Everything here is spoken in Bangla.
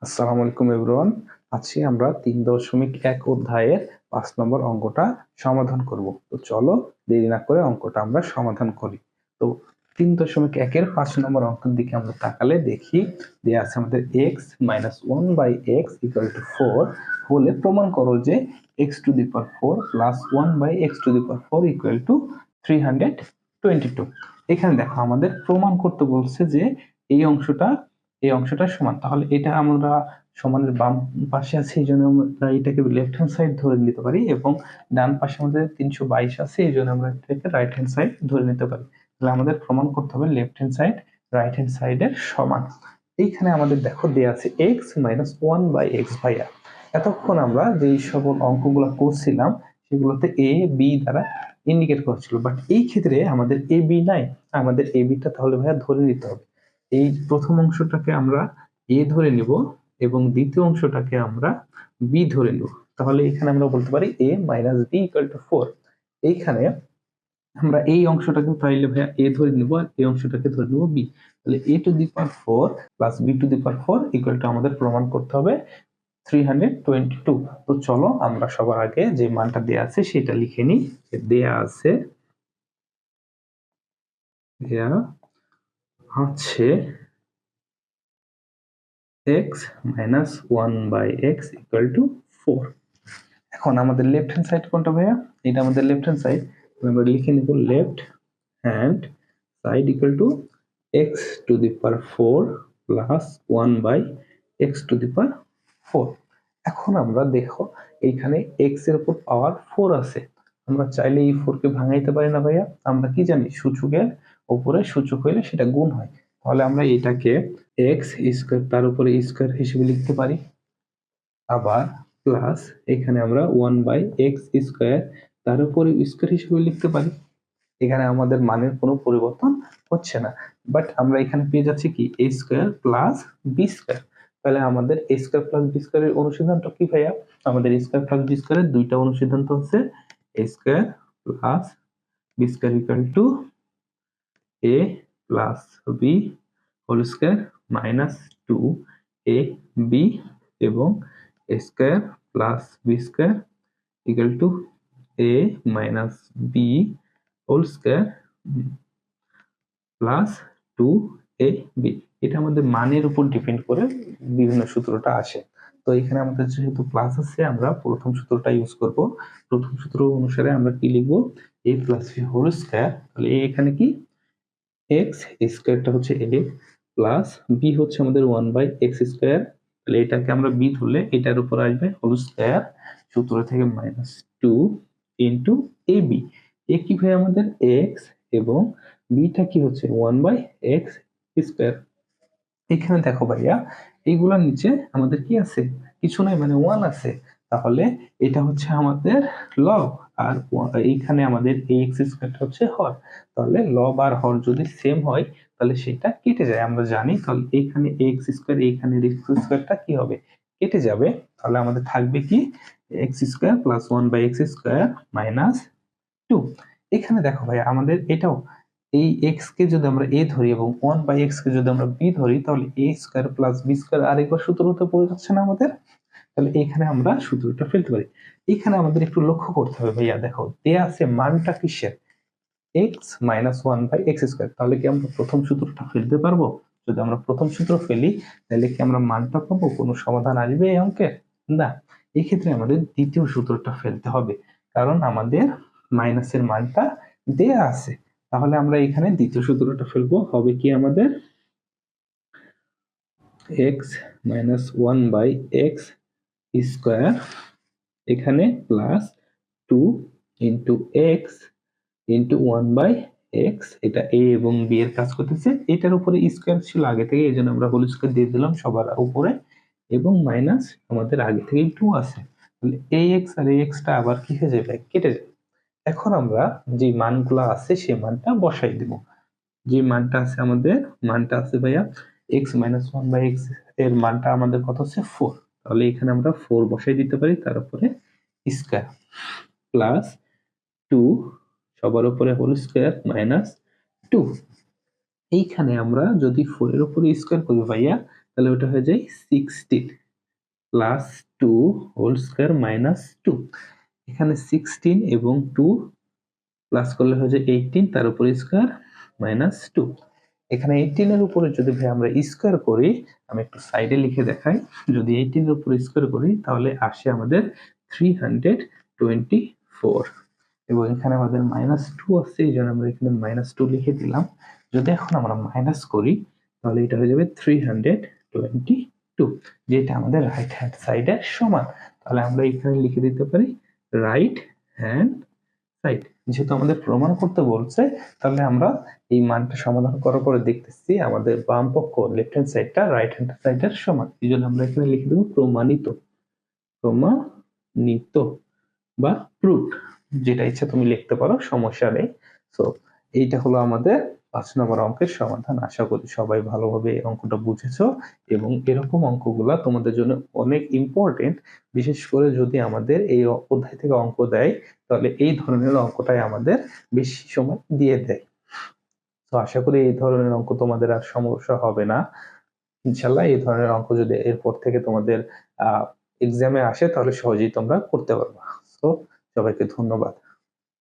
আসসালামু আলাইকুম এভরিওয়ান। আজকে আমরা 3.1 অধ্যায়ের 5 নম্বর অঙ্কটা সমাধান করব। তো চলো দেরি না করে অঙ্কটা আমরা সমাধান করি। তো 3.1 এর 5 নম্বর অঙ্কের দিকে আমরা তাকালে দেখি দেয়া আছে আমাদের x - 1/x = 4 হলে প্রমাণ করো যে x⁴ + 1/x⁴ = 322। এখানে দেখো আমাদের প্রমাণ করতে বলছে যে এই অংশটা সমান, তাহলে এটা আমরা সমানের বাম পাশে আছে এই জন্য আমরা এটাকে লেফট হ্যান্ড সাইড ধরে নিতে পারি, এবং ডান পাশে আমাদের 322 আছে এই জন্য আমরা এটাকে রাইট হ্যান্ড সাইড ধরে নিতে পারি। তাহলে আমাদের প্রমাণ করতে হবে left hand side right hand সাইডের সমান। এইখানে আমাদের দেখো দেয়া আছে x - 1/x। ভাইয়া এতক্ষণ আমরা যেই সকল অঙ্কগুলো করছিলাম সেগুলোতে a b দ্বারা ইন্ডিকেট করছিল, বাট এই ক্ষেত্রে আমাদের a b নাই, আমাদের a b টা তাহলে ভাইয়া ধরে নিতে হবে। এই প্রথম অংশটাকে আমরা a ধরে নিব এবং দ্বিতীয় অংশটাকে আমরা b ধরে নিব। তাহলে এখানে আমরা বলতে পারি a - b = 4। এইখানে আমরা এই অংশটাকে তাইলে ভাইয়া a ধরে নিব আর এই অংশটাকে ধরে নিব b। তাহলে a⁴ + b⁴ = আমাদের প্রমাণ করতে হবে 322। তো চলো আমরা সবার আগে যে মানটা দেয়া আছে সেটা লিখে নিই। দেয়া আছে x - 1/x = 4। এখন আমাদের লেফট হ্যান্ড সাইড কোনটা ভাইয়া? এটা আমাদের লেফট হ্যান্ড সাইড। আমরা লিখে নিব left hand side = x⁴ + 1/x⁴। এখন আমরা দেখো এইখানে x এর উপর পাওয়ার 4 আছে, আমরা চাইলে এই 4 কে ভাঙাইতে পারি না ভাইয়া? আমরা কি জানি সূচকের উপরে সূচক হইলে সেটা গুণ হয়। তাহলে আমরা এটাকে x² তার উপরে স্কয়ার হিসেবে লিখতে পারি, আবার প্লাস এখানে আমরা 1/x² তার উপরে স্কয়ার হিসেবে লিখতে পারি। এখানে আমাদের মানের কোনো পরিবর্তন হচ্ছে না, বাট আমরা এখানে পেয়ে যাচ্ছি কি a² + b²। তাহলে আমাদের a² + b² এর অনুসিদ্ধান্ত কি ভাইয়া? আমাদের a² + b² এর দুইটা অনুসিদ্ধান্ত হচ্ছে a² + b² = a + b² - 2ab এবং a² + b² = a - b² plus 2ab। এটা আমাদের মানের উপর ডিপেন্ড করে বিভিন্ন সূত্রটা আসে। তো এখানে আমাদের যেহেতু প্লাস আছে আমরা প্রথম সূত্রটা ইউজ করব। প্রথম সূত্র অনুসারে আমরা কি লিখব? a + b² তাহলে a এখানে কি x স্কয়ারটা হচ্ছে a প্লাস b হচ্ছে আমাদের 1/x²। তাহলে এটাকে আমরা b ধরলে এটার উপর আসবে হোল স্কয়ার সূত্র থেকে -2 ab। a কি ভাই আমাদের x এবং b টা কি হচ্ছে 1/x²। এখানে দেখো ভাইয়া এইগুলার নিচে আমাদের কি আছে? কিছু নাই, মানে 1 আছে। তাহলে এটা হচ্ছে আমাদের লব, আর এইখানে আমাদের এই x² হচ্ছে হর। তাহলে লব আর হর যদি সেম হয় তাহলে সেটা কেটে যায়, আমরা জানি। তাহলে এখানে x² এইখানে x² কি হবে? কেটে যাবে। তাহলে আমাদের থাকবে কি x² + 1/x² - 2। এখানে দেখো ভাই আমাদের এটাও এই x কে যদি আমরা a ধরি এবং 1/x কে যদি আমরা b ধরি তাহলে a² + b² আরেকবার সূত্রতে পড়ে যাচ্ছে না আমাদের? তাহলে এখানে আমরা সূত্রটা ফেলতে পারি। এখানে আমাদের একটু লক্ষ্য করতে হবে ভাইয়া, দেখো দেয়া আছে মানটা কিসের? x - 1/x²। তাহলে কি আমরা প্রথম সূত্রটা ফেলতে পারবো? যদি আমরা প্রথম সূত্র ফেলি তাহলে কি আমরা মানটা পাবো? কোনো সমাধান আসবে এই অঙ্কের? না। এই ক্ষেত্রে আমাদের দ্বিতীয় সূত্রটা ফেলতে হবে, কারণ আমাদের মাইনাসের মানটা দেয়া আছে। তাহলে আমরা এখানে দ্বিতীয় সূত্রটা ফেলবো, হবে কি আমাদের x - 1/x² এখানে প্লাস 2 x 1/x। এটা a এবং b এর কাজ করতেছে, এটার উপরে স্কয়ার ছিল আগে থেকে এই জন্য আমরা হোল স্কয়ার দিয়ে দিলাম সবার উপরে, এবং মাইনাস আমাদের আগে থেকেই 2 আছে। তাহলে ax আর ax টা আবার কি হয়ে যাবে? কেটে যাবে। এখন আমরা যে মানগুলো আছে সেই মানটা বসাই দেব। যে মানটা আছে আমাদের মানটা আছে ভাইয়া x - 1/x এর মানটা আমাদের কত হচ্ছে 4। তাহলে এখানে আমরা 4 বসাই দিতে পারি, তার উপরে স্কয়ার প্লাস 2 সবার উপরে হোল স্কয়ার - 2। এইখানে আমরা যদি 4 এর উপরে স্কয়ার করি ভাইয়া তাহলে ওটা হয়ে যায় 16 প্লাস 2 হোল স্কয়ার মাইনাস 2। এখানে 16 এবং 2 প্লাস করলে হয়ে যায় 18 তার উপরে স্কয়ার মাইনাস 2। এখানে 18 এর উপরে যদি ভাই আমরা স্কয়ার করি, আমি একটু সাইডে লিখে দেখাই। যদি 18 এর উপরে স্কয়ার করি তাহলে আসে আমাদের 324 এবং এখানে আমাদের মাইনাস 2 আছে, এই জন্য আমরা এখানে মাইনাস 2 লিখে দিলাম। যদি এখন আমরা মাইনাস করি তাহলে এটা হয়ে যাবে 322, যেটা আমাদের রাইট হ্যান্ড সাইডের সমান। তাহলে আমরা এখানে লিখে দিতে পারি রাইট হ্যান্ড সাইড। যেহেতু আমাদের প্রমাণ করতে বলছে, তাহলে আমরা এই মানটা সমাধান করার পরে দেখতেছি আমাদের বাম পক্ষ লেফট হ্যান্ড সাইডটা রাইট হ্যান্ড সাইডের সমান। এই জন্য আমরা এখানে লিখে দেবো প্রমাণিত, প্রমাণিত বা প্রুফড, যেটা ইচ্ছা তুমি লিখতে পারো, সমস্যা নেই। সো এইটা হলো আমাদের 5 নম্বর অঙ্কের সমাধান। আশা করি সবাই ভালোভাবে এই অঙ্কটা বুঝেছো এবং এরকম অঙ্কগুলা তোমাদের জন্য অনেক ইম্পর্টেন্ট। বিশেষ করে যদি আমাদের এই অধ্যায় থেকে অঙ্ক দেয়, তাহলে এই ধরনের অঙ্কটাই আমাদের বেশি সময় দিয়ে দেয়। তো আশা করি এই ধরনের অঙ্ক তোমাদের আর সমস্যা হবে না। ইনশাল্লাহ এই ধরনের অঙ্ক যদি এরপর থেকে তোমাদের এক্সামে আসে তাহলে সহজেই তোমরা করতে পারবা। তো সবাইকে ধন্যবাদ।